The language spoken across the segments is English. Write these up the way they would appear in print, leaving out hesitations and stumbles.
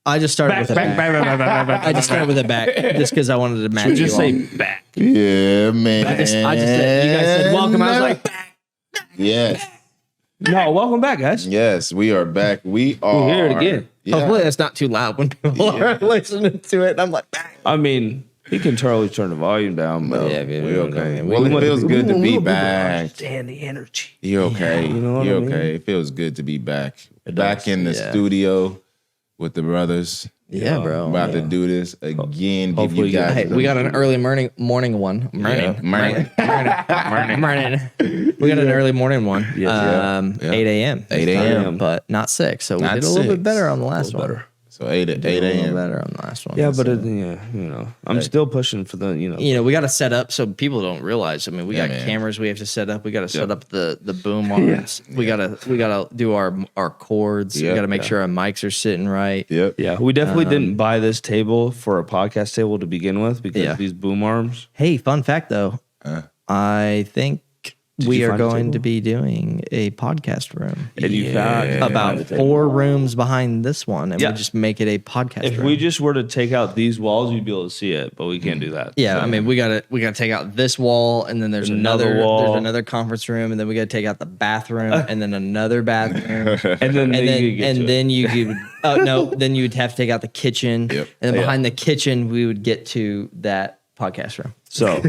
I just started with a back. I just started with a back just because I wanted to match you. Just say back. Yeah, man. I just said, you guys said welcome. I was like, back. Yes. No, welcome back, guys. Yes, we are back. We are. We're here again. Yeah. Hopefully that's not too loud when people are listening to it. And I'm like, back. I mean, you can totally turn the volume down, but Yeah, We okay. Well, it feels good to be back. understand the energy. You okay? You know what You I mean? okay? It feels good to be back. It Back does. in the Yeah. studio with the brothers. Yeah, bro. About to do this again. Give Hopefully you guys. Hey, we got an early morning one. Morning. We got an early morning one. Yeah. 8 a.m. 8 a.m. But not 6. So we Not did a little 6. bit better on the last one. better. So 8 A little a.m. better on the last one. Yeah, but I'm still pushing for the, we got to set up so people don't realize. I mean, we Yeah, got man. cameras we have to set up. We got to set up the boom arms. We gotta do our cords. Yeah. We got to make sure our mics are sitting right. Yep. Yeah, we definitely didn't buy this table for a podcast table to begin with because these boom arms. Hey, fun fact though, I think we you are find a going table? to be doing a podcast room. And you found About 4 rooms behind this one, and Yeah. we just make it a podcast If room. we just were to take out these walls, you'd be able to see it, but we can't do that. Yeah, I mean, we gotta take out this wall, and then there's another another wall. There's another conference room, and then we gotta take out the bathroom, and then another bathroom, And then then you could oh no, then you would have to take out the kitchen, Yep. and then behind the kitchen we would get to that podcast room. So,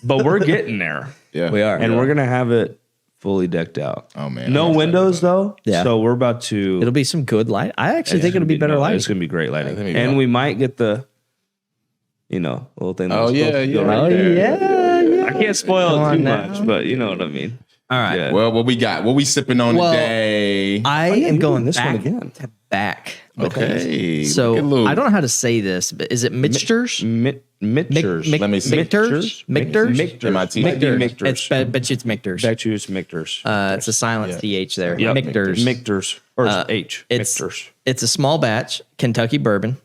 but we're getting there, Yeah. We are, and we're gonna have it fully decked out. Oh man. No I'm windows though. Yeah. So we're about to. it'll be some good light. I actually think it'll be better no, light. It's gonna be great lighting, I think it'll be and light. we might get the, little thing. Oh, that's yeah, supposed to go yeah. right Oh there. yeah. I can't spoil Come it on too now. much, but you know what I mean. All right. Yeah. Well, what we got? What we sipping on Well, today? I yeah, am you're going doing this back one again. to back. with Okay. things. Look at So Lou. I don't know how to say this, but is it Michters? Michters. Let me see. Michters? Michters? MIT. Michters. It's bet you it's Michters. Bet you it's Michters. It's a silent th there. Yep. Michters. Michters. Or H. It's Michters. it's a small batch Kentucky bourbon.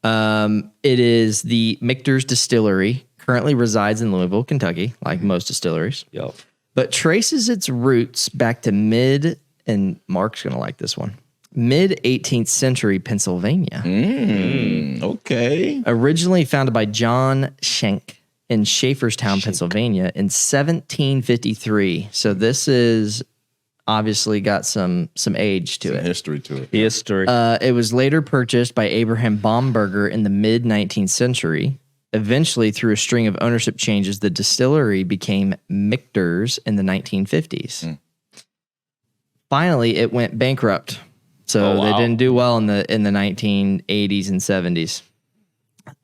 It is the Michters distillery. Currently resides in Louisville, Kentucky, like most distilleries, Yep. but traces its roots back to and Mark's gonna like this one, mid 18th century Pennsylvania. Okay. Originally founded by John Schenck in Schaefferstown, Pennsylvania in 1753. So this is obviously got some age to it. History to it. History. It was later purchased by Abraham Baumberger in the mid 19th century. Eventually, through a string of ownership changes, the distillery became Michter's in the 1950s. Finally, it went bankrupt. So they didn't do well in the 1980s and 70s.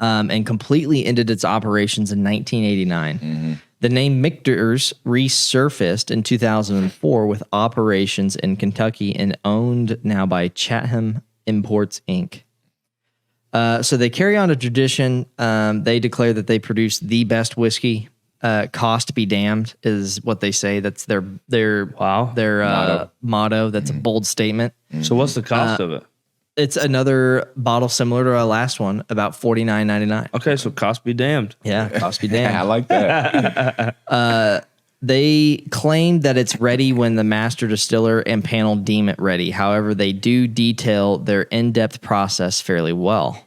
And completely ended its operations in 1989. The name Michter's resurfaced in 2004 with operations in Kentucky and owned now by Chatham Imports, Inc. So they carry on a tradition. They declare that they produce the best whiskey. Cost be damned is what they say. That's their motto. That's a bold statement. So what's the cost of it? It's another bottle similar to our last one, about $49.99. Okay, so cost be damned. Yeah, cost be I damned. like that. They claim that it's ready when the master distiller and panel deem it ready. However, they do detail their in-depth process fairly well.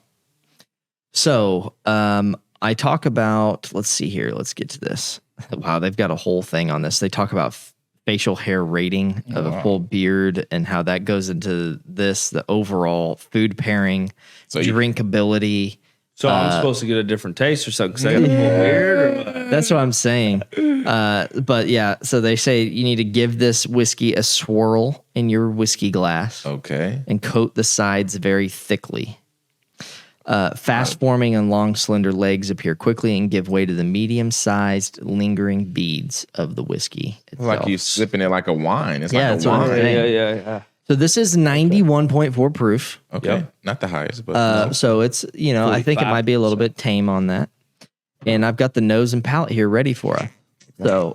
So I talk about, let's see here. Let's get to this. Wow, they've got a whole thing on this. They talk about facial hair rating of a full beard and how that goes into this, the overall food pairing, drinkability. So I'm supposed to get a different taste or something because I got a full beard? Or what? That's what I'm saying. But yeah, so they say you need to give this whiskey a swirl in your whiskey glass Okay. and coat the sides very thickly. Fast forming and long, slender legs appear quickly and give way to the medium-sized, lingering beads of the whiskey itself. Like you sipping it like a wine. It's Yeah, like that's a what I'm wine. saying. Yeah. So this is 91.4 proof. Okay. Yep. Not the highest, but So it's, I think it might be a little bit tame on that. And I've got the nose and palate here ready for us. So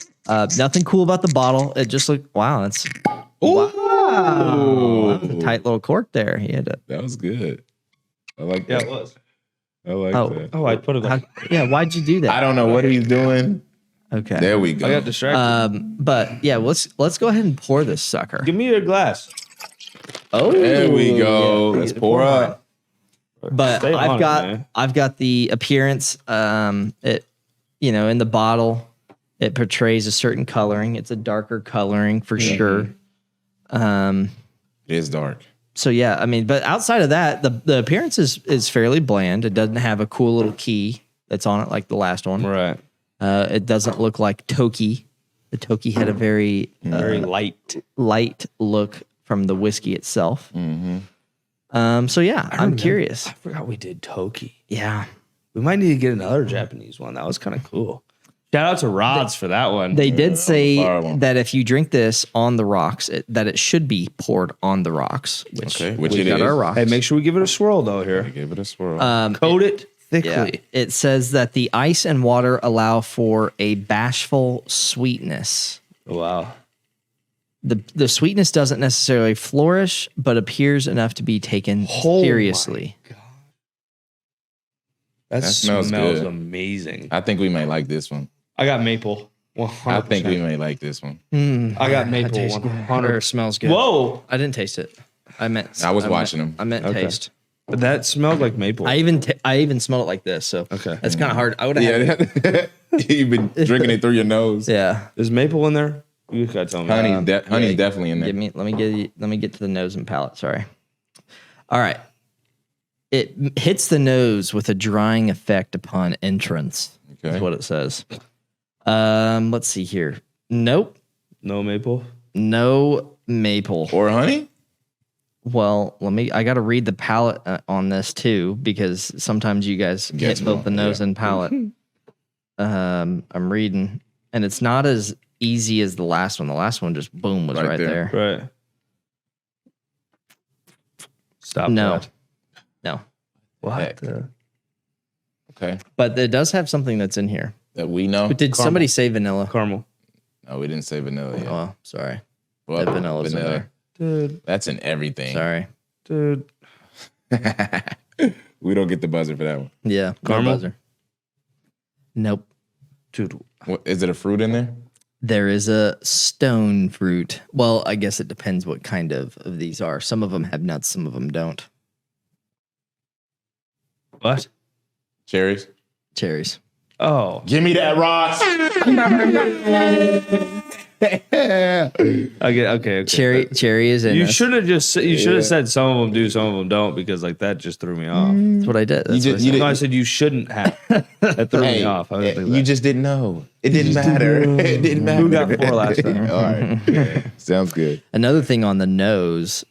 nothing cool about the bottle. It just looked, wow, that's wow. That was a tight little cork there. He had that was good. I like Yeah, that. it was. I like that. Oh, I put it on. why'd you do that? I don't know what he's doing. Okay. There we go. I got distracted. But yeah, let's go ahead and pour this sucker. Give me your glass. Oh, There we go. Let's pour up. But Stay on it, man. I've got the appearance. It, in the bottle, it portrays a certain coloring. It's a darker coloring for sure. It is dark. So yeah, I mean, but outside of that, the appearance is fairly bland. It doesn't have a cool little key that's on it like the last one. Right. It doesn't look like Toki. The Toki had a very light look from the whiskey itself. So yeah, I'm curious. I forgot we did Toki. Yeah. We might need to get another Japanese one. That was kind of cool. Shout out to Rods for that one. They did say that if you drink this on the rocks, that it should be poured on the rocks, which it we got is. our rocks. Hey, make sure we give it a swirl though here. Give it a swirl. Coat it thickly. Yeah. It says that the ice and water allow for a bashful sweetness. Wow. The sweetness doesn't necessarily flourish, but appears enough to be taken seriously. That smells good. amazing. I think we may like this one. I got maple. 100%. I think we may like this one. I got maple. It 100. smells good. Whoa. I didn't taste it. I was watching them. I meant taste. But that smelled like maple. I even smelled it like this. So Okay. that's kind of hard. I would have. Yeah, you've been drinking it through your nose. Yeah. Is maple in there? You gotta tell me. Honey's definitely in there. Let me get to the nose and palate. Sorry. All right. It hits the nose with a drying effect upon entrance. Okay. That's what it says. Let's see here. Nope. No maple. No maple. Or honey? Well, I got to read the palate on this too, because sometimes you guys Yes, hit both the nose and palate. I'm reading, and it's not as easy as the last one. The last one just boom was right there. Right. Stop No. that. No. What? Heck. Okay. But it does have something that's in here. That we know. But did somebody say vanilla? Caramel. No, we didn't say vanilla yet. Oh, sorry. Well, That vanilla's in there. Dude. That's in everything. Sorry. Dude. We don't get the buzzer for that one. Yeah. no Caramel? buzzer. Nope. Dude. What, is it a fruit in there? There is a stone fruit. Well, I guess it depends what kind of these are. Some of them have nuts, some of them don't. What? Cherries? Cherries. Oh. Give me that, Ross. Okay. Cherry is in You this. should have said some of them do, some of them don't, because like that just threw me off. That's what I did. That's what I said. No, I said you shouldn't have. That threw me off. I didn't think You that. just didn't know. It didn't matter. It didn't matter. Who got 4 last time? All right. Sounds good. Another thing on the nose,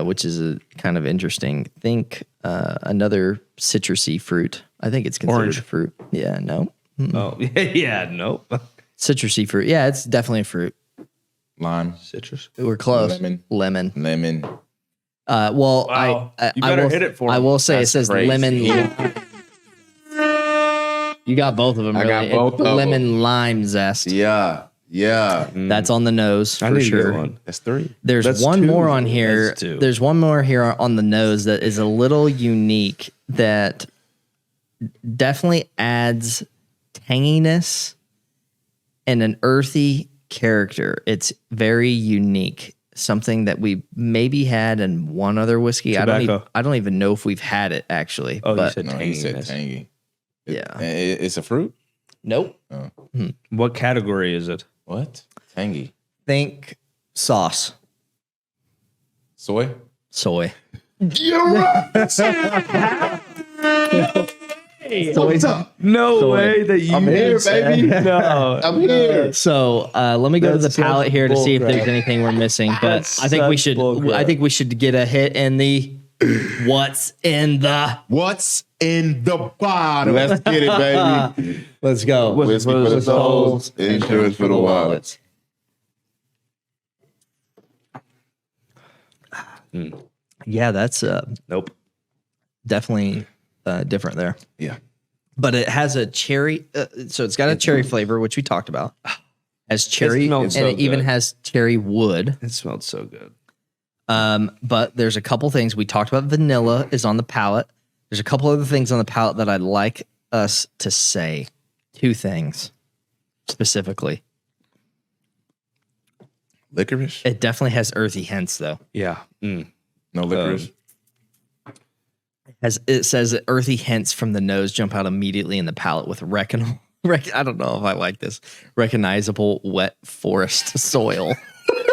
which is a kind of interesting. Think another citrusy fruit. I think it's considered Orange. a fruit. Yeah, no. Oh, yeah, nope. Citrusy fruit. Yeah, it's definitely a fruit. Lime. Citrus. We're close. Lemon. Well, Wow. I You better will, hit it for I me. will say That's it says crazy. lemon. You got both of them. I Really. got both of them. Lemon lime zest. Yeah. That's on the nose for I need to sure. get one. That's 3. There's That's one 2. more on here. That's 2. There's one more here on the nose that is a little unique that definitely adds tanginess and an earthy character. It's very unique. Something that we maybe had in one other whiskey. Tobacco. I don't even know if we've had it actually. Oh, but you said No, he said tangy. Yeah. It's a fruit? nope. What category is it? What? Tangy. Think sauce. Soy? Soy. You're right. What's up? No way that you. I'm here, baby. No, I'm here. So let me go to the That's such palette here to see if there's bullcrap. anything we're missing. But That's I think we such should. bullcrap. I think we should get a hit in the what's in the. What's in the bottle? Let's get it, baby. Let's go. Whiskey for the souls, insurance for the wallets. Yeah, that's Nope. definitely different there. Yeah. But it has a cherry. So it's got a cherry flavor, which we talked about. Has cherry, smells and so it even good. has cherry wood. It smelled so good. But there's a couple things we talked about. Vanilla is on the palate. There's a couple other things on the palate that I'd like us to say. 2 things specifically. Licorice? It definitely has earthy hints, though. Yeah. No licorice. It says that earthy hints from the nose jump out immediately in the palate with I don't know if I like this. Recognizable wet forest soil.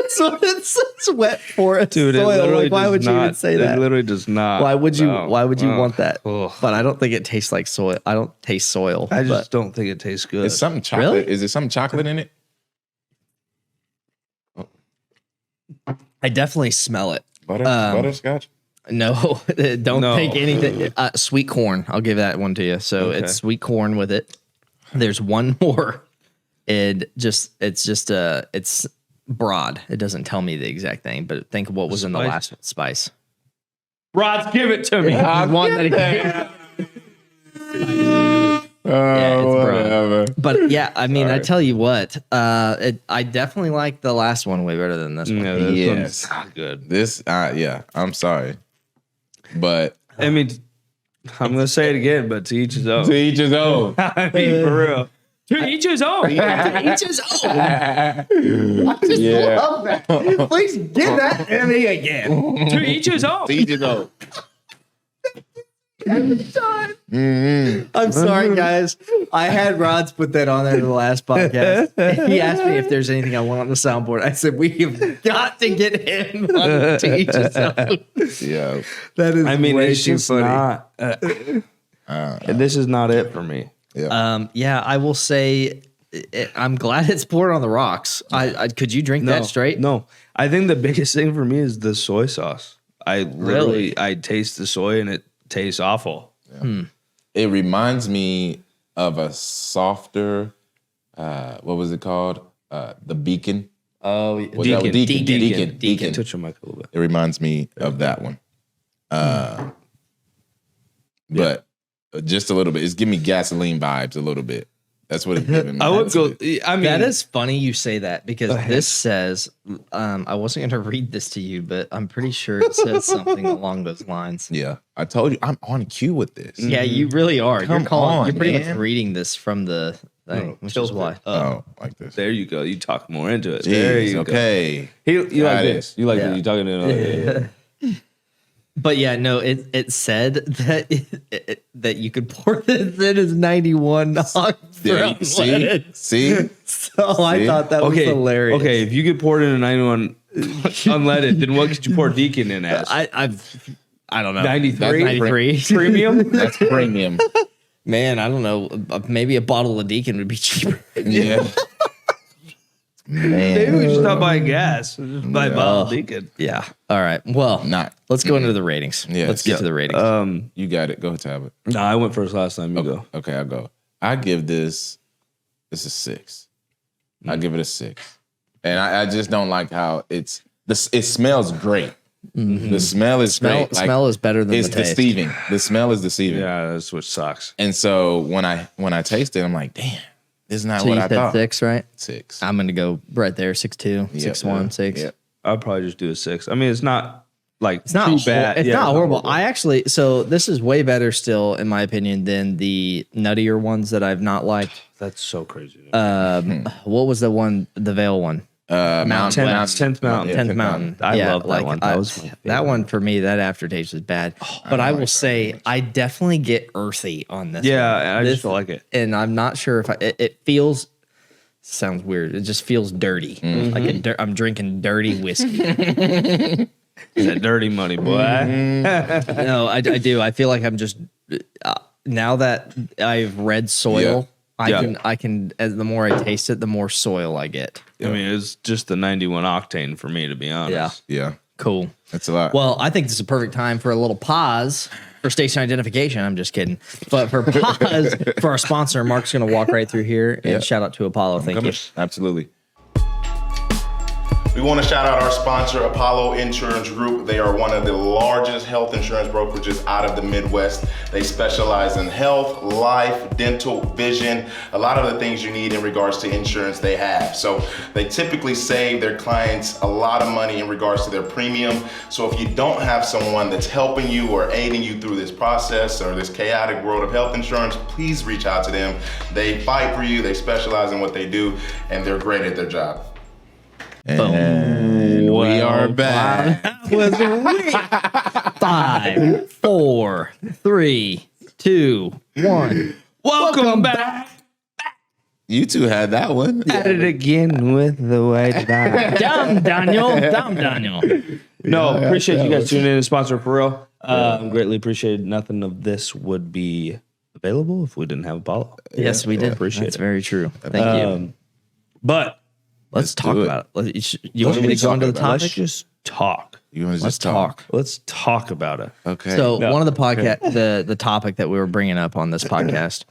So it says wet forest Dude, soil. Like, why would you even say that? It literally does not. Why would you want that? Ugh. But I don't think it tastes like soil. I don't taste soil. I just don't think it tastes good. It's something chocolate. Really? Is there something chocolate in it? I definitely smell it. Butterscotch? No, don't take anything. Sweet corn. I'll give that one to you. So it's sweet corn with it. There's one more. It's broad. It doesn't tell me the exact thing, but think of what was in the last one. Spice. Rods, give it to me. One that yeah, it's broad. But yeah, I mean, I tell you what, I definitely like the last one way better than this one. No, this Yes. one's not good. This, yeah, I'm sorry. But I mean, I'm going to say it again, but to each his own. to each his own. I mean, for real. To each his own. To each his own. Yeah. Love that. Please give that to me again. To each his own. To each his own. I'm sorry, guys. I had Rods put that on there in the last podcast. He asked me if there's anything I want on the soundboard. I said, we have got to get him on to each his own. Yeah. That is way it's too just funny. not. This is not it for me. Yeah, I will say I'm glad it's poured on the rocks. Could you drink that straight? No. I think the biggest thing for me is the soy sauce. I taste the soy and it tastes awful. Yeah. It reminds me of a softer, what was it called? The Beacon. Oh, Deacon. Touch your mic a little bit. It reminds me of that one. But just a little bit. It's giving me gasoline vibes a little bit. That's what it's giving me. I would go. I mean, that is funny you say that because this says, I wasn't going to read this to you, but I'm pretty sure it says something along those lines. Yeah. I told you, I'm on cue with this. Yeah, you really are. Come on, you're pretty man. much reading this from the thing, which is why. Oh, like this. There you go. You talk more into it. Jeez, There you go. okay. You like Got this. it. You like this. You talking to it. But yeah, no, it said that that you could pour this in as 91 See? See? So I thought that was hilarious. Okay, if you get poured in a 91 unleaded, then what could you pour Deacon in as? I don't know. 93? 93. Premium? That's premium. Man, I don't know. Maybe a bottle of Deacon would be cheaper. Yeah. Man. Maybe we should stop buying gas. Just buy a bottle of Deacon. Yeah. All right. Well, let's go into the ratings. Yes. Let's get to the ratings. You got it. Go, Tabit. No, I went first last time. You go. Okay, I'll go. I give this a 6. I give it a 6. And I just don't like how it smells great. Mm-hmm. The smell is great. Smell is better than the taste. It's deceiving. The smell is deceiving. Yeah, that's what sucks. And so when I taste it, I'm like, damn, this is not So what you I said thought. 6, right? 6. I'm going to go right there. 6.2, 6.1, 6. Yep. I'll probably just do a 6. I mean, it's not like It's not too bad. It's not horrible. So this is way better still, in my opinion, than the nuttier ones that I've not liked. That's so crazy. What was the one, the Veil one? Mountain. 10th Mountain. 10th Mountain. I love that one. That was my favorite. That one for me, that aftertaste was bad. But I will say, I definitely get earthy on this. Yeah, one. I just like it. And I'm not sure if it feels. Sounds weird. It just feels dirty. Mm-hmm. Like I'm drinking dirty whiskey. That dirty money, boy. No, I do. I feel like I'm just now that I've read soil. I can. As the more I taste it, the more soil I get. I mean, it's just the 91 octane for me, to be honest. Yeah. Cool. That's a lot. Well, I think this is a perfect time for a little pause for station identification. I'm just kidding. But for pause for our sponsor, Mark's going to walk right through here and shout out to Apollo. Thank you. Absolutely. We want to shout out our sponsor, Apollo Insurance Group. They are one of the largest health insurance brokerages out of the Midwest. They specialize in health, life, dental, vision, a lot of the things you need in regards to insurance they have. So they typically save their clients a lot of money in regards to their premium. So if you don't have someone that's helping you or aiding you through this process or this chaotic world of health insurance, please reach out to them. They fight for you, they specialize in what they do, and they're great at their job. And we are back. That was weak. 5, 4, 3, 2, 1. Welcome back. You two had that one. At it again with the white lie. Dumb Daniel. No, appreciate you guys tuning in to sponsor for real. Greatly appreciated. Nothing of this would be available if we didn't have Apollo. Yes, we did. Appreciate That's it. very true. Thank you. But Let's talk do it. about it. You want me to go into the let's topic? just talk. You want to Let's just talk? Let's talk about it. Okay. So No. one of the podcast, the topic that we were bringing up on this podcast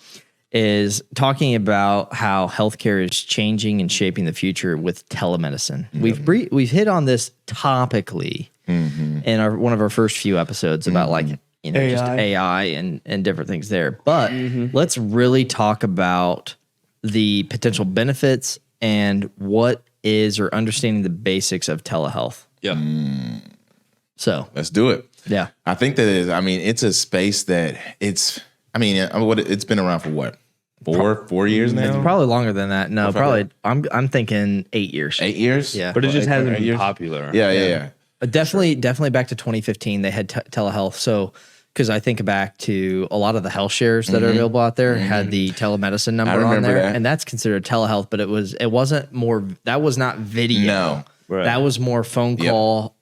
is talking about how healthcare is changing and shaping the future with telemedicine. We've hit on this topically in one of our first few episodes about like just AI and different things there. But let's really talk about the potential benefits and what is or understanding the basics of telehealth. Yeah. So Let's do it. yeah. I think that it's a space that it's been around for what? 4 years now? It's probably longer than that. No, probably. I'm thinking 8 years. 8 years? Yeah. But it just hasn't been years? popular. Yeah. Definitely back to 2015. They had telehealth. So, because I think back to a lot of the health shares that are available out there had the telemedicine number on remember there, that. and that's considered telehealth. But it wasn't more. That was not video. No. Right. That was more phone call.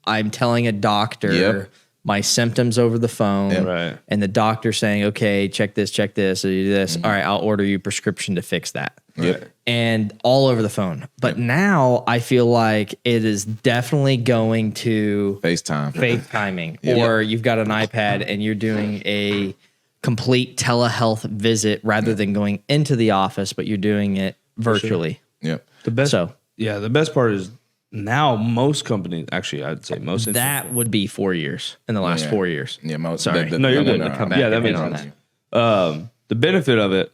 I'm telling a doctor Yep. my symptoms over the phone, Right. and the doctor saying, "Okay, check this, so you do this. All right, I'll order you a prescription to fix that." Yep. And all over the phone. But now I feel like it is definitely going to FaceTime. FaceTiming, Yep. or you've got an iPad and you're doing a complete telehealth visit rather than going into the office, but you're doing it virtually. Yep. The best. So The best part is now most companies, actually, I'd say most. that would be 4 years in the last Yeah. 4 years. Yeah. Sorry. No, you're good. Come back Yeah, that and makes hit on sense. that. The benefit of it,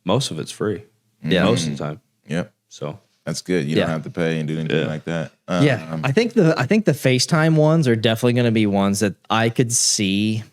most of it's free. Yeah. Most of the time. Yep. So That's good. You Yeah. don't have to pay and do anything like that. Yeah, I think the FaceTime ones are definitely going to be ones that I could see,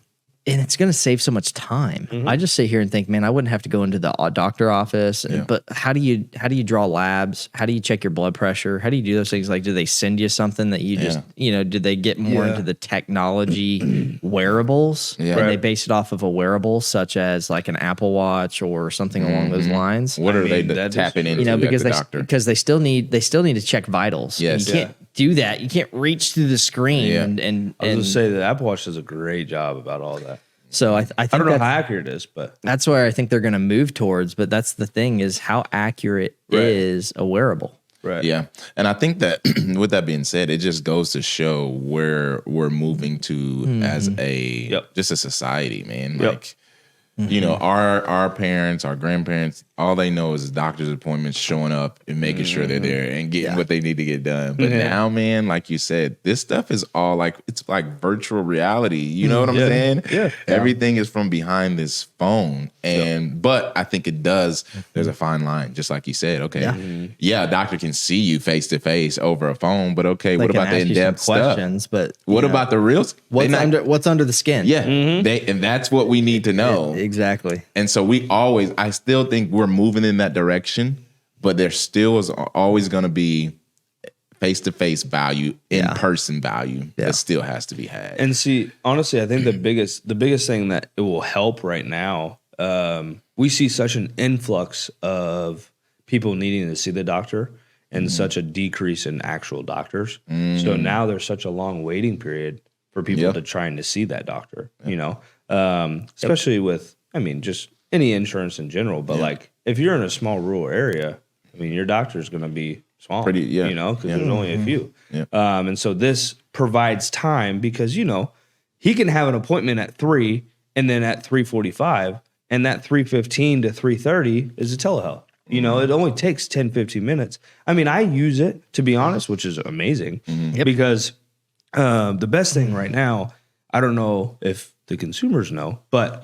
and it's going to save so much time. I just sit here and think, man, I wouldn't have to go into the doctor office. But how do you draw labs? How do you check your blood pressure? How do you do those things? Like, do they send you something that you just do they get more into the technology wearables? Yeah. And they Right. base it off of a wearable such as like an Apple Watch or something along those lines. What are they that is tapping into? Because at the doctor? because they still need to check vitals. Yes. You can't do that. You can't reach through the screen. Yeah. And I was going to say the Apple Watch does a great job about all that. so I think I don't know how that's, accurate it is, but that's where I think they're going to move towards. But that's the thing is how accurate is a wearable. right. Yeah. And I think that with that being said, it just goes to show where we're moving to as just a society, man. Like, our parents, our grandparents, all they know is doctor's appointments, showing up and making sure they're there and getting what they need to get done. But now, man, like you said, this stuff is all it's like virtual reality. You know what I'm saying? Yeah. Everything is from behind this phone. But I think there's a fine line, just like you said. Okay. A doctor can see you face to face over a phone, but okay, what They can about the ask you some in-depth stuff? questions? But What about the real? what's under the skin? Yeah, and that's what we need to know. Exactly. And so I still think we're moving in that direction, but there still is always going to be face-to-face value, in-person value that still has to be had. And see, honestly, I think the biggest thing that it will help right now, we see such an influx of people needing to see the doctor and such a decrease in actual doctors. So now there's such a long waiting period for people to trying to see that doctor, especially with, just any insurance in general. But like if you're in a small rural area, your doctor's going to be small, because there's only a few. Yeah. And so this provides time because, he can have an appointment at 3 and then at 3:45 and that 3:15 to 3:30 is a telehealth. It only takes 10, 15 minutes. I use it, to be honest, which is amazing because the best thing right now, I don't know if the consumers know, but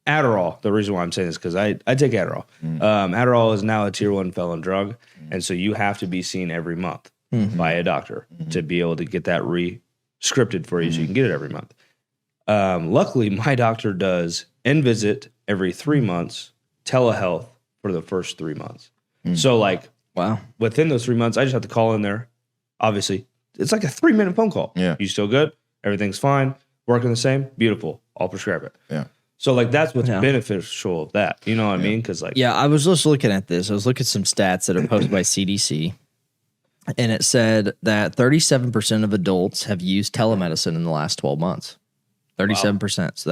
Adderall, the reason why I'm saying this is because I take Adderall. Adderall is now a tier 1 felon drug, and so you have to be seen every month by a doctor to be able to get that scripted for you so you can get it every month. Luckily, my doctor does in-visit every 3 months, telehealth for the first 3 months. So like Wow. Within those 3 months, I just have to call in there. Obviously, it's like a 3-minute phone call. Yeah. You still good? Everything's fine. Working the same? Beautiful. I'll prescribe it. Yeah. So like that's what's beneficial of that. You know what I mean? Because like I was just looking at this. I was looking at some stats that are posted by CDC, and it said that 37% of adults have used telemedicine in the last 12 months. 37%. So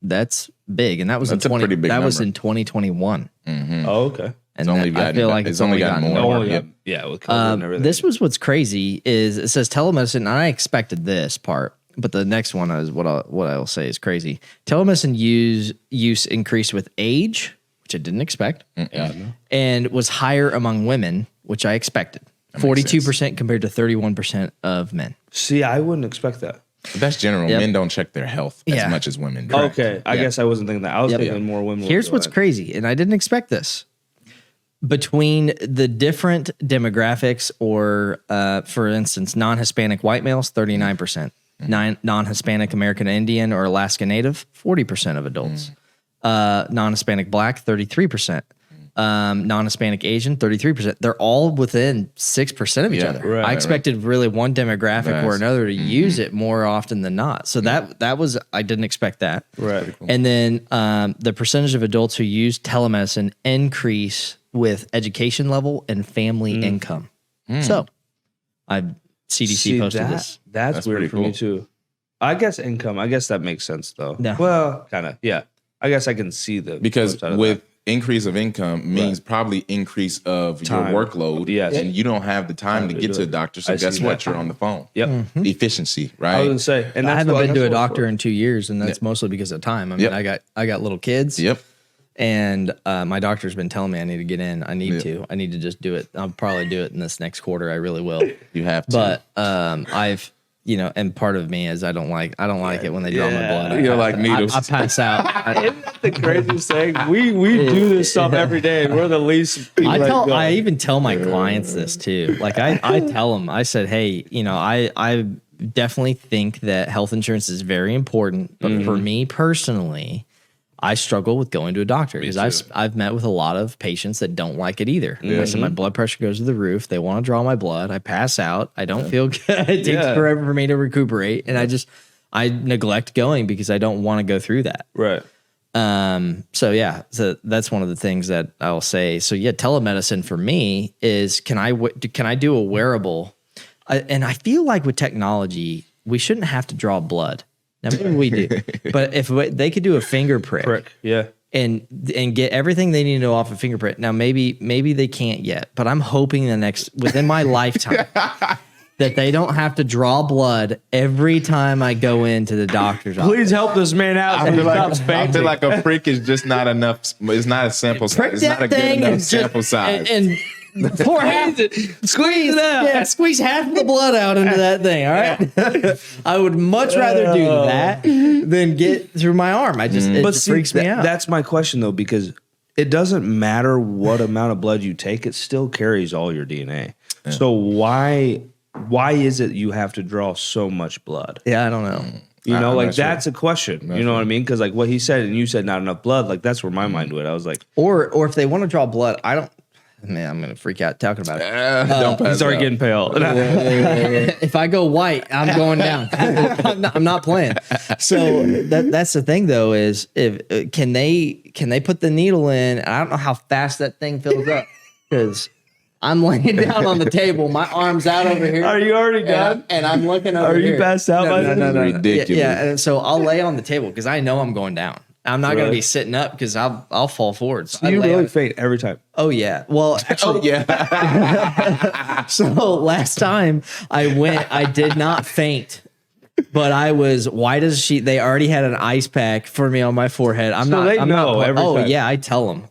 that's big, and that was in 2021. Mm-hmm. Oh, okay. And I feel like it's only gotten more. Yeah, with COVID and everything. This was what's crazy is it says telemedicine, and I expected this part. But the next one is what I'll say is crazy. Telemedicine use increased with age, which I didn't expect, and was higher among women, which I expected. 42% compared to 31% of men. See, I wouldn't expect that. But that's general. Yep. Men don't check their health as much as women do. Okay, I guess I wasn't thinking that. I was thinking more women. Here's what's crazy, and I didn't expect this. Between the different demographics, or for instance, non-Hispanic white males, 39%. Non-Hispanic American Indian or Alaska Native, 40% of adults. Non-Hispanic Black, 33%. Non-Hispanic Asian, 33%. They're all within 6% of each other. I expected really one demographic or another to use it more often than not. So that was, I didn't expect that. Right. And then the percentage of adults who use telemedicine increase with education level and family income. So CDC posted this. That's weird for me too. I guess income. I guess that makes sense though. No. Well, kind of. Yeah. I guess I can see the because with increase of income means probably increase of time. Your workload. Yes. And you don't have the time to get to a doctor. So guess what? You're on the phone. Yep. Efficiency, right? I was gonna say, and I haven't been to a doctor in 2 years, and that's mostly because of time. I mean, I got little kids. Yep. And my doctor's been telling me I need to get in. I need to just do it. I'll probably do it in this next quarter. I really will. You have to. But I've, and part of me is I don't like it when they draw my blood. You're like needles. I pass out. Isn't that the craziest thing? We do this stuff every day. We're the least. I even tell my clients this too. Like I tell them. I said, hey, I definitely think that health insurance is very important, but for me personally, I struggle with going to a doctor because I've met with a lot of patients that don't like it either. I said my blood pressure goes to the roof. They want to draw my blood. I pass out. I don't feel good. It takes forever for me to recuperate, and I neglect going because I don't want to go through that. Right. So that's one of the things that I'll say. So telemedicine for me is can I do a wearable? And I feel like with technology, we shouldn't have to draw blood. Now maybe we do, but if they could do a finger prick, and get everything they need to know off a fingerprint. Now maybe they can't yet, but I'm hoping within my lifetime that they don't have to draw blood every time I go into the doctor's office. Please help this man out. I feel like a prick is just not enough. It's not a sample size. It's not a good enough sample size. And pour half it, squeeze it out. Yeah, squeeze half of the blood out into that thing. All right. I would much rather do that than get through my arm. It just freaks me out. That's my question though, because it doesn't matter what amount of blood you take; it still carries all your DNA. Yeah. So why is it you have to draw so much blood? Yeah, I don't know. That's a question. You know what I mean? Because like what he said, and you said not enough blood. Like that's where my mind went. I was like, or if they want to draw blood, Man, I'm gonna freak out talking about it. Don't pass out. Getting pale. If I go white, I'm going down. I'm not playing. So that's the thing, though, is if can they put the needle in? I don't know how fast that thing fills up because I'm laying down on the table. My arm's out over here. Are you already done? And I'm looking over here. Are you passed out? No. Ridiculous. Yeah. And so I'll lay on the table because I know I'm going down. I'm not going to be sitting up because I'll fall forward. So you really faint every time. Oh yeah. Well, actually, So last time I went, I did not faint, but I was white as a sheet. They already had an ice pack for me on my forehead. I'm not. Yeah, I tell them.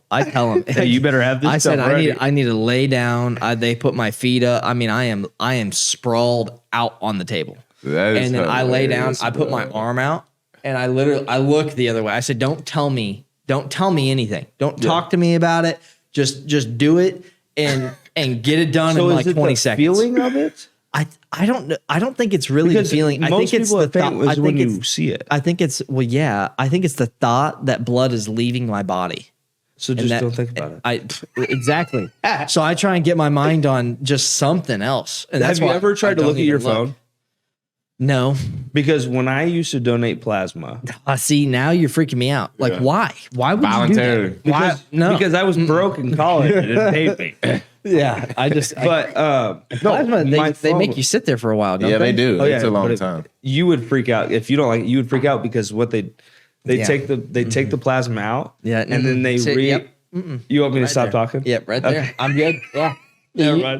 Hey, you better have this. I said I need to lay down. They put my feet up. I mean, I am sprawled out on the table, and then I lay down. I put my arm out. And I look the other way. I said, "Don't tell me anything. Don't talk to me about it. Just do it and get it done in like 20 seconds." Feeling of it? I don't think it's really the feeling. I think it's the thought. I think when you see it. I think it's I think it's the thought that blood is leaving my body. So just don't think about it. Exactly. So I try and get my mind on just something else. And Have you ever tried to look at your phone? No. Because when I used to donate plasma, see, now you're freaking me out. Like, why? Why would voluntarily? you do that? No. Because I was broke in college and it paid me. Yeah, I just. Plasma, they make you sit there for a while. Don't Yeah, they do. Oh, yeah, it's a long time. You would freak out if you don't like. You would freak out because what they take the plasma out. Yeah, and then they Yep. You want me to stop there. talking? Yep, right there. Okay. I'm good. Yeah.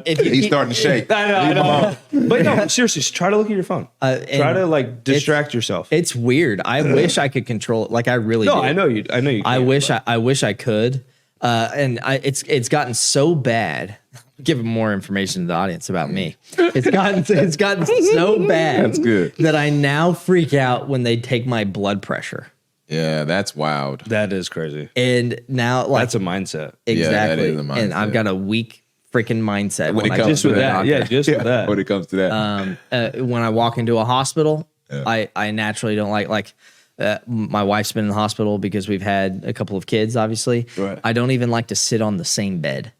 He's starting to shake. I know. But no, seriously, just try to look at your phone. Try to like distract yourself. It's weird. I wish I could control it. Like I really do. I know you. I wish I could. And it's gotten so bad. Give more information to the audience about me. It's gotten so bad. That's good. That I now freak out when they take my blood pressure. Yeah, that's wild. That is crazy. And now, like, that's a mindset. Exactly. Yeah, that is a mindset. And I've got a weak freaking mindset when it comes to that. Yeah, just with that. When it comes to that. When I walk into a hospital, I naturally don't like my wife's been in the hospital because we've had a couple of kids, obviously. Right. I don't even like to sit on the same bed.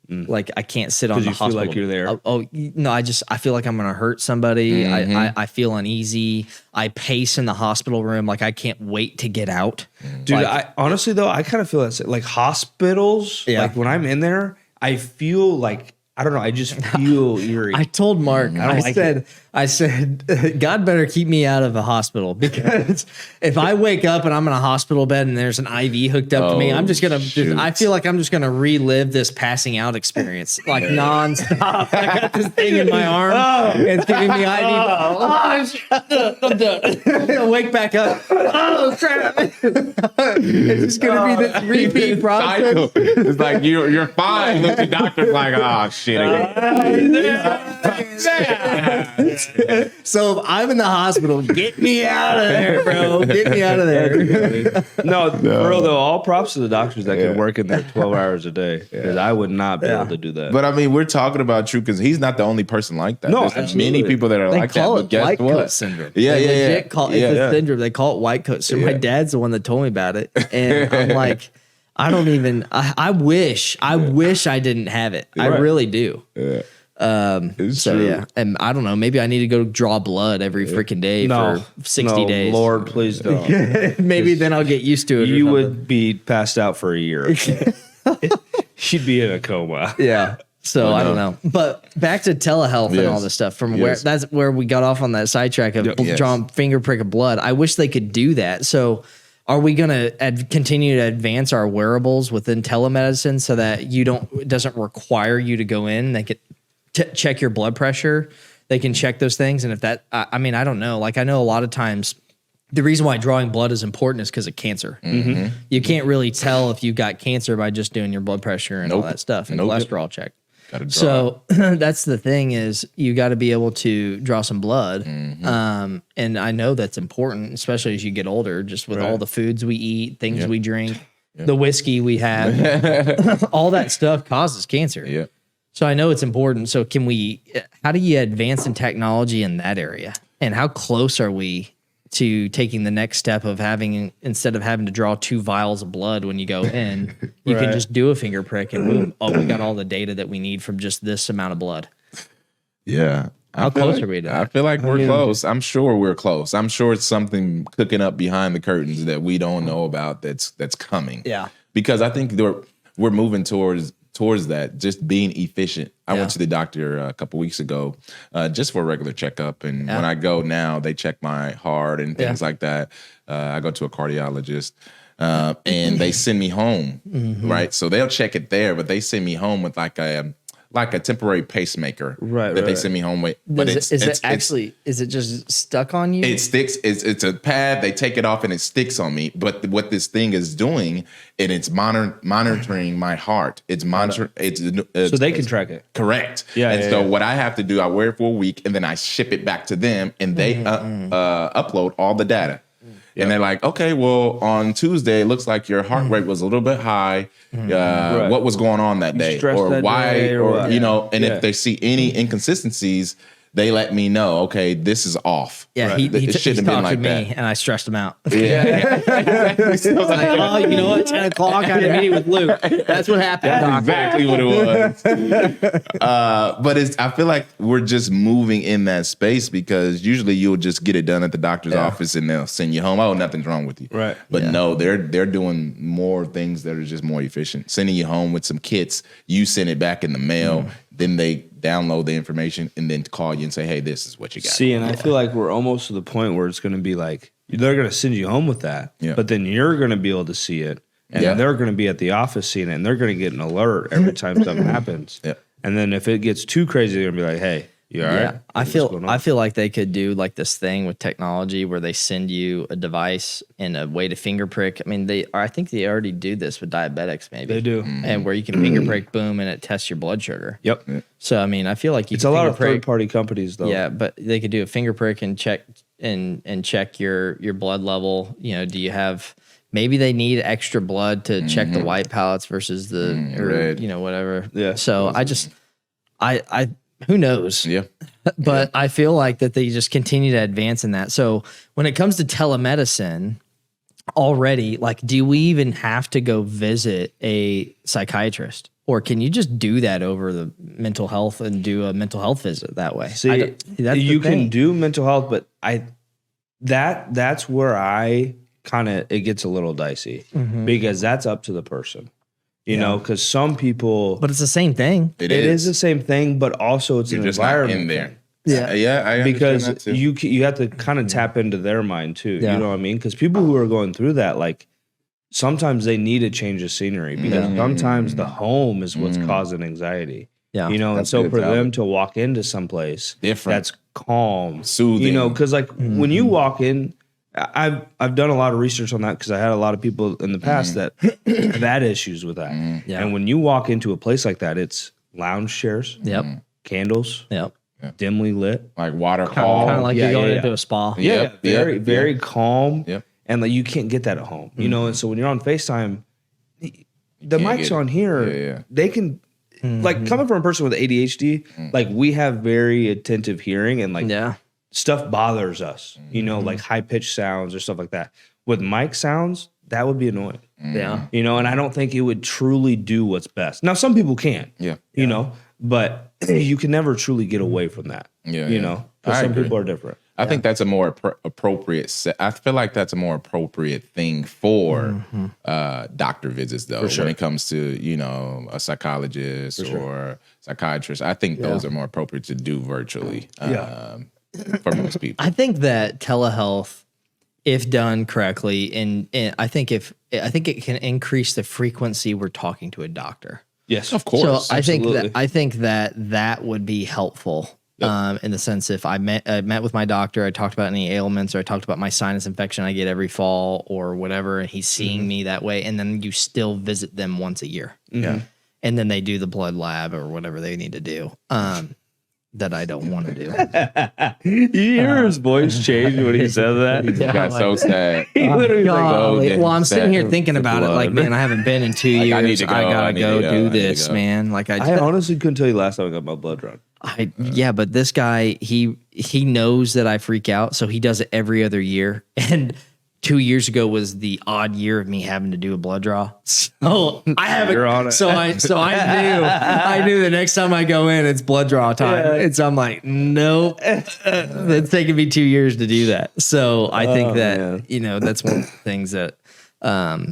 Like I can't sit on the you feel hospital. like you're there. No, I feel like I'm gonna hurt somebody. I feel uneasy. I pace in the hospital room like I can't wait to get out. Dude, Like, I honestly though, I kind of feel that like hospitals, like when I'm in there, I feel like I don't know, I just feel eerie. I told Mark, I said, God better keep me out of a hospital because if I wake up and I'm in a hospital bed and there's an IV hooked up to me, I'm just gonna. I feel like I'm just gonna relive this passing out experience like nonstop. I got this thing in my arm and it's giving me IV. I'm done. I'll wake back up. Oh crap! It's just gonna be this repeat process. It's like you're fine. Look, the doctor's like, oh shit again. So if I'm in the hospital, get me out of there, bro. Get me out of there. No, for real though, all props to the doctors that can work in there 12 hours a day. Because I would not be able to do that. But I mean, we're talking about true because he's not the only person like that. No, There's absolutely. many people that are They like that. call But it guess white what? coat syndrome. Yeah, They yeah. legit call it's a syndrome. They call it white coat syndrome. My dad's the one that told me about it, and I'm like, I don't even. I wish I didn't have it. I really do. Yeah. So true. yeah, and I don't know. Maybe I need to go draw blood every freaking day for 60 days. Lord, please don't. Maybe then I'll get used to it. You would be passed out for a year. You'd be in a coma. Yeah. So I don't know. But back to telehealth and all this stuff from where that's where we got off on that sidetrack of drawing finger prick of blood. I wish they could do that. So are we going to continue to advance our wearables within telemedicine so that it doesn't require you to go in? They could check your blood pressure. They can check those things. And if that, I mean, I don't know. Like I know a lot of times the reason why drawing blood is important is because of cancer. Mm-hmm. You can't really tell if you got cancer by just doing your blood pressure and all that stuff and cholesterol check. So that's the thing is you got to be able to draw some blood. Mm-hmm. And I know that's important, especially as you get older, just with all the foods we eat, things we drink, the whiskey we have, all that stuff causes cancer. Yeah. So I know it's important. So how do you advance in technology in that area? And how close are we to taking the next step of instead of having to draw 2 vials of blood when you go in, you can just do a finger prick and boom, we got all the data that we need from just this amount of blood. Yeah. How close are we to that? I feel like we're close. I'm sure we're close. I'm sure it's something cooking up behind the curtains that we don't know about that's coming. Yeah. Because I think we're moving towards that, just being efficient. I went to the doctor a couple weeks ago just for a regular checkup. And when I go now, they check my heart and things like that. I go to a cardiologist and they send me home, right? So they'll check it there, but they send me home with like a temporary pacemaker that they send me home with. But is it just stuck on you? It sticks. It's a pad. They take it off and it sticks on me. But what this thing is doing, and it's monitoring my heart. It's monitoring. So they can track it. Correct. Yeah. So what I have to do, I wear it for a week, and then I ship it back to them, and they upload all the data. And they're like, okay, well, on Tuesday, it looks like your heart rate was a little bit high. What was going on that day? Or why? Day or you know, and if they see any inconsistencies, they let me know, okay, this is off. Yeah, It he shouldn't have been talked like to me, that. and I stressed him out. Yeah. I was like, oh, you know what? 10 o'clock, I had a meeting with Luke. That's what happened. That's Doc. exactly what it was. But I feel like we're just moving in that space because usually you'll just get it done at the doctor's office and they'll send you home. Oh, nothing's wrong with you. Right. But no, they're doing more things that are just more efficient. Sending you home with some kits, you send it back in the mail, then they download the information and then call you and say, hey, this is what you got. See, and I feel like we're almost to the point where it's going to be like, they're going to send you home with that, but then you're going to be able to see it. And then they're going to be at the office seeing it, and they're going to get an alert every time something happens. Yeah. And then if it gets too crazy, they're going to be like, hey, you all right? I feel like they could do like this thing with technology where they send you a device and a way to finger prick. I mean, I think they already do this with diabetics, maybe. They do. And where you can finger prick, boom, and it tests your blood sugar. Yep. So, I mean, I feel like it's a lot of third-party companies, though. Yeah, but they could do a finger prick and check and check your blood level. You know, do you have... Maybe they need extra blood to check the white pellets versus the red. You know, whatever. Yeah. So I who knows? Yeah. But I feel like that they just continue to advance in that. So when it comes to telemedicine, already, like, do we even have to go visit a psychiatrist? Or can you just do that over the mental health and do a mental health visit that way? See, you can do mental health, but that's where it gets a little dicey because that's up to the person, you know, because some people, but it's the same thing. It is the same thing, but also it's an environment in there. Yeah. I because that too. you have to kind of tap into their mind too. You know what I mean? Because people who are going through that, like sometimes they need a change of scenery because sometimes the home is what's causing anxiety. Yeah. You know, and so for them to walk into someplace different, that's calm, soothing, you know, because like when you walk in, I've done a lot of research on that because I had a lot of people in the past that have had issues with that. And when you walk into a place like that, it's lounge chairs, candles, dimly lit, like waterfall, kind of like you're going into a spa. Very calm. And like you can't get that at home, you know. And so when you're on FaceTime, the mics on here, they can. Like coming from a person with ADHD, like we have very attentive hearing and like stuff bothers us, you know, like high pitched sounds or stuff like that. With mic sounds, that would be annoying. Yeah. You know, and I don't think it would truly do what's best. Now, some people can, you know, but you can never truly get away from that. You know, because some people are different. I think that's a more appropriate. I feel like that's a more appropriate thing for doctor visits, though. When it comes to, you know, a psychologist or psychiatrist, I think those are more appropriate to do virtually. For most people, I think that telehealth, if done correctly, and I think it can increase the frequency we're talking to a doctor. Yes, of course. So I think that would be helpful. In the sense, if I met with my doctor, I talked about any ailments, or I talked about my sinus infection I get every fall or whatever, and he's seeing me that way, and then you still visit them once a year. And then they do the blood lab or whatever they need to do. That I don't want to do. You hear his voice change when he said that? He got so sad. He literally well, I'm sitting here thinking about it like, man, I haven't been in 2 years. I gotta go do this, man. Like I honestly couldn't tell you last time I got my blood drawn. Yeah, but this guy, he knows that I freak out, so he does it every other year. And 2 years ago was the odd year of me having to do a blood draw. So I haven't. You're on it. So I knew the next time I go in, it's blood draw time. And so I'm like, nope, it's taken me 2 years to do that. So I think that you know, that's one of the things that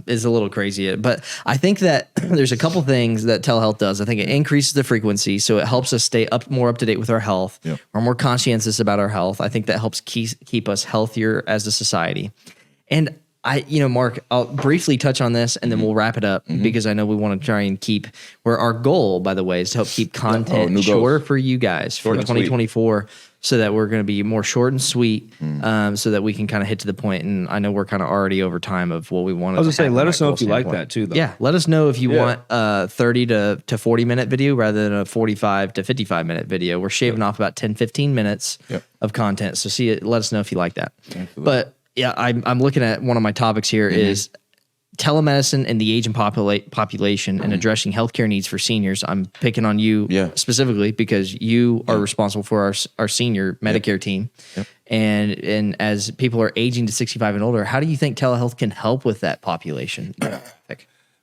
is a little crazy. But I think that there's a couple things that telehealth does. I think it increases the frequency, so it helps us stay more up to date with our health. We're more conscientious about our health. I think that helps keep us healthier as a society. And Mark, I'll briefly touch on this and then we'll wrap it up because I know we want to try and keep where our goal, by the way, is to help keep content shorter for you guys for 2024 so that we're going to be more short and sweet so that we can kind of hit to the point. And I know we're kind of already over time of what we want. I was going to say, let us know if you like that too, though. Yeah. Let us know if you want a 30 to 40 minute video rather than a 45 to 55 minute video. We're shaving off about 10, 15 minutes of content. So let us know if you like that. Absolutely. But yeah, I'm looking at one of my topics here is telemedicine and the aging population and addressing healthcare needs for seniors. I'm picking on you specifically because you are responsible for our senior Medicare team. Yep. And as people are aging to 65 and older, how do you think telehealth can help with that population?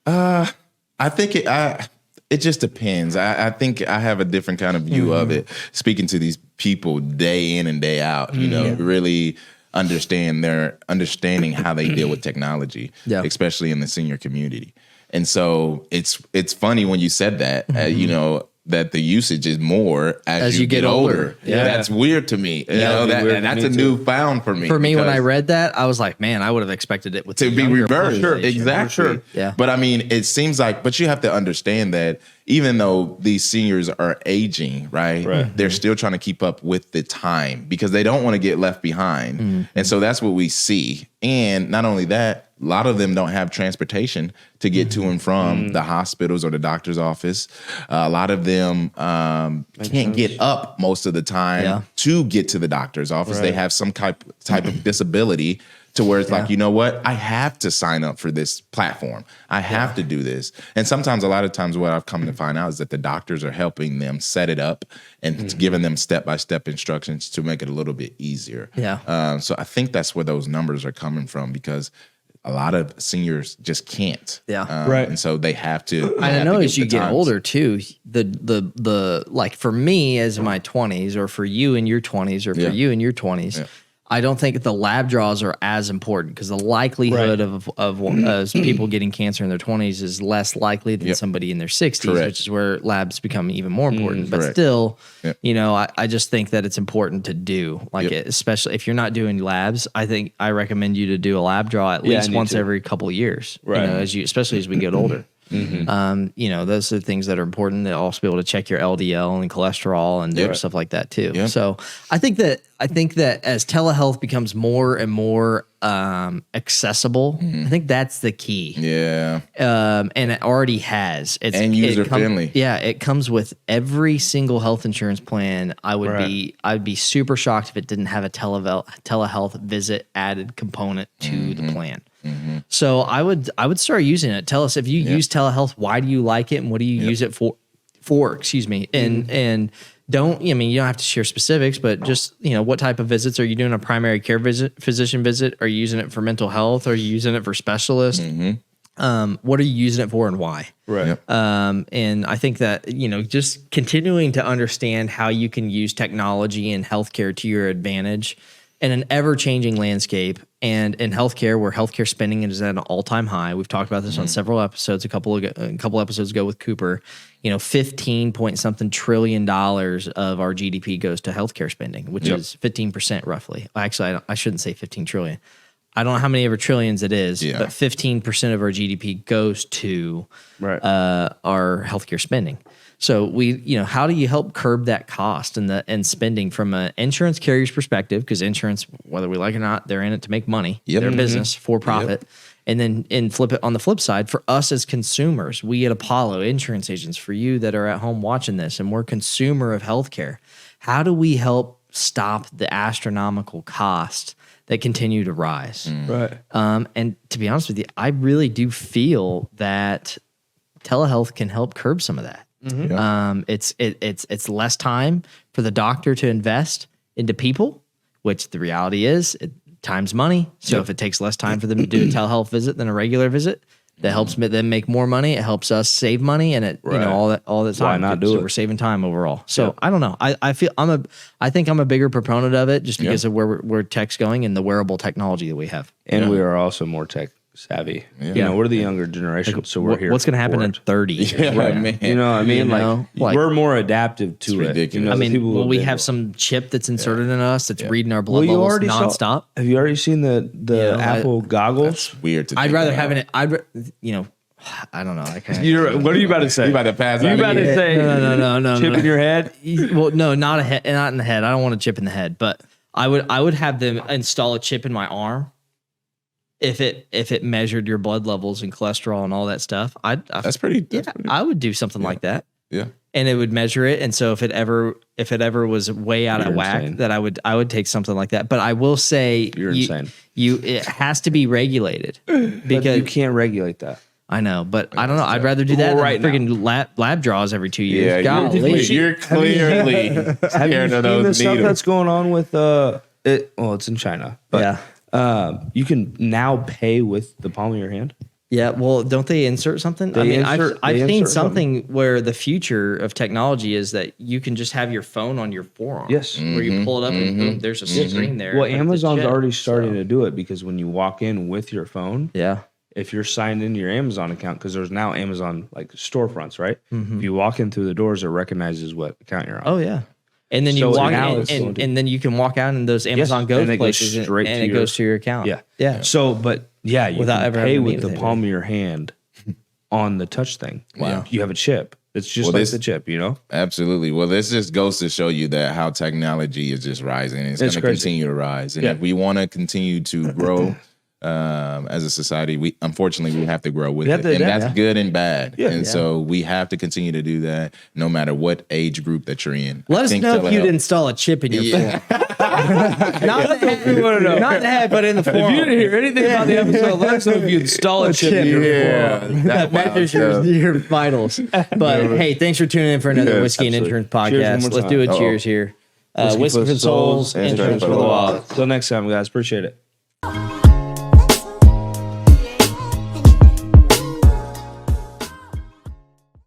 I think it just depends. I think I have a different kind of view of it. Speaking to these people day in and day out, you know, really understanding how they deal with technology, especially in the senior community. And so it's funny when you said that, you know, that the usage is more as you get older. Yeah. That's weird to me. You know, that's a new found for me. For me, when I read that, I was like, man, I would have expected it to be reversed. Sure. Exactly. Sure. Yeah. But I mean, it seems like, but you have to understand that even though these seniors are aging, right? They're still trying to keep up with the time because they don't want to get left behind. And so that's what we see. And not only that, a lot of them don't have transportation to get to and from the hospitals or the doctor's office. A lot of them can't get up most of the time to get to the doctor's office. They have some type of disability to where it's like, you know what? I have to sign up for this platform. I have to do this. And sometimes, a lot of times, what I've come to find out is that the doctors are helping them set it up and giving them step-by-step instructions to make it a little bit easier. Yeah. So I think that's where those numbers are coming from because a lot of seniors just can't. And so they have to. I know as you get older too, the like for me as my 20s or for you in your 20s or for you in your 20s, I don't think the lab draws are as important because the likelihood of people getting cancer in their 20s is less likely than somebody in their 60s, which is where labs become even more important. But still, you know, I just think that it's important to do, like especially if you're not doing labs. I recommend you to do a lab draw at least once every couple of years, you know, especially as we get older. You know, those are the things that are important. To also be able to check your LDL and cholesterol and different stuff like that too. So I think that as telehealth becomes more and more accessible, I think that's the key. And it already has. It's user friendly. It comes with every single health insurance plan. I'd be super shocked if it didn't have a telehealth visit added component to the plan. So I would start using it. Tell us if you use telehealth, why do you like it and what do you use it for? And don't, I mean, you don't have to share specifics, but just, you know, what type of visits are you doing? A primary care physician visit? Are you using it for mental health? Are you using it for specialists? What are you using it for and why? And I think that, you know, just continuing to understand how you can use technology and healthcare to your advantage in an ever-changing landscape and in healthcare where healthcare spending is at an all-time high. We've talked about this on several episodes, a couple episodes ago with Cooper. You know, 15 point something trillion dollars of our GDP goes to healthcare spending, which is 15% roughly. Actually, I shouldn't say 15 trillion. I don't know how many ever trillions it is, but 15% of our GDP goes to our healthcare spending. So how do you help curb that cost and spending from an insurance carrier's perspective? Because insurance, whether we like it or not, they're in it to make money. They're business for profit. And then flip it on the flip side for us as consumers, we at Apollo insurance agents, for you that are at home watching this, and we're consumer of healthcare. How do we help stop the astronomical cost that continue to rise? And to be honest with you, I really do feel that telehealth can help curb some of that. It's less time for the doctor to invest into people, which the reality is time's money. So if it takes less time for them to do a telehealth visit than a regular visit, that helps them make more money. It helps us save money, and it you know all the time. Why not do it? We're saving time overall. So I don't know. I think I'm a bigger proponent of it just because of where tech's going and the wearable technology that we have. And we are also more tech savvy. You know, we're the younger generation, so we're here. What's going to happen in 30? Man. You know what I mean? Like we're more adaptive to it. Ridiculous. You know, I mean, will we have some chip that's inserted in us that's reading our blood levels nonstop? Have you already seen the Apple goggles? That's weird. I'd rather have it. I don't know. What are you about to say? You about to pass out? You about to say no, chip in your head? Well, no, not in the head. I don't want a chip in the head, but I would have them install a chip in my arm. If it measured your blood levels and cholesterol and all that stuff, that's pretty. I would do something like that. Yeah. and it would measure it. And so if it ever was way out of whack, insane. that I would take something like that. But I will say, You're insane. It has to be regulated But because you can't regulate that. I know, but I don't know. I'd rather do that Right than freaking lab draws every 2 years. Yeah, Golly. you're clearly Have you scared of seen the those stuff needles. that's going on with it? Well, it's in China, but you can now pay with the palm of your hand. Yeah, well, don't they insert something? I mean, I've seen insert something where the future of technology is that you can just have your phone on your forearm. Yes. Where you pull it up and boom, there's a screen there. Well, but it's a Amazon's chip, already starting so- to do it because when you walk in with your phone, Yeah. if you're signed into your Amazon account, because there's now Amazon like storefronts, right? If you walk in through the doors, it recognizes what account you're on. Oh yeah. And then So you walk now in, it's and then you can walk out in those Amazon Go and it goes places straight and to it your- goes to your account. Yeah. Yeah. So, but yeah, you Without can ever pay having to with meet the with palm of your hand on the touch thing. Wow. You have a chip. It's just Well, like this- the chip, you know? Absolutely. Well, this just goes to show you that how technology is just rising. It's going to crazy. continue to rise. And Yeah. if we want to continue to grow as a society, we unfortunately we have to grow with have it. to And adapt. that's good and bad. Yeah. And so we have to continue to do that no matter what age group that you're in. Let I us think know if you'd telehealth- install a chip in your Yeah. phone. Not the head, but in the If you forearm. didn't hear anything about the episode, let us know if you install a chip in your Yeah. forearm. That measures your vitals. But hey, thanks for tuning in for another Yes, Whiskey and absolutely. Insurance Cheers one podcast. more Let's time. do a Uh-oh. cheers here. Whiskey for the souls, insurance for the wallet. Till next time, guys. Appreciate it.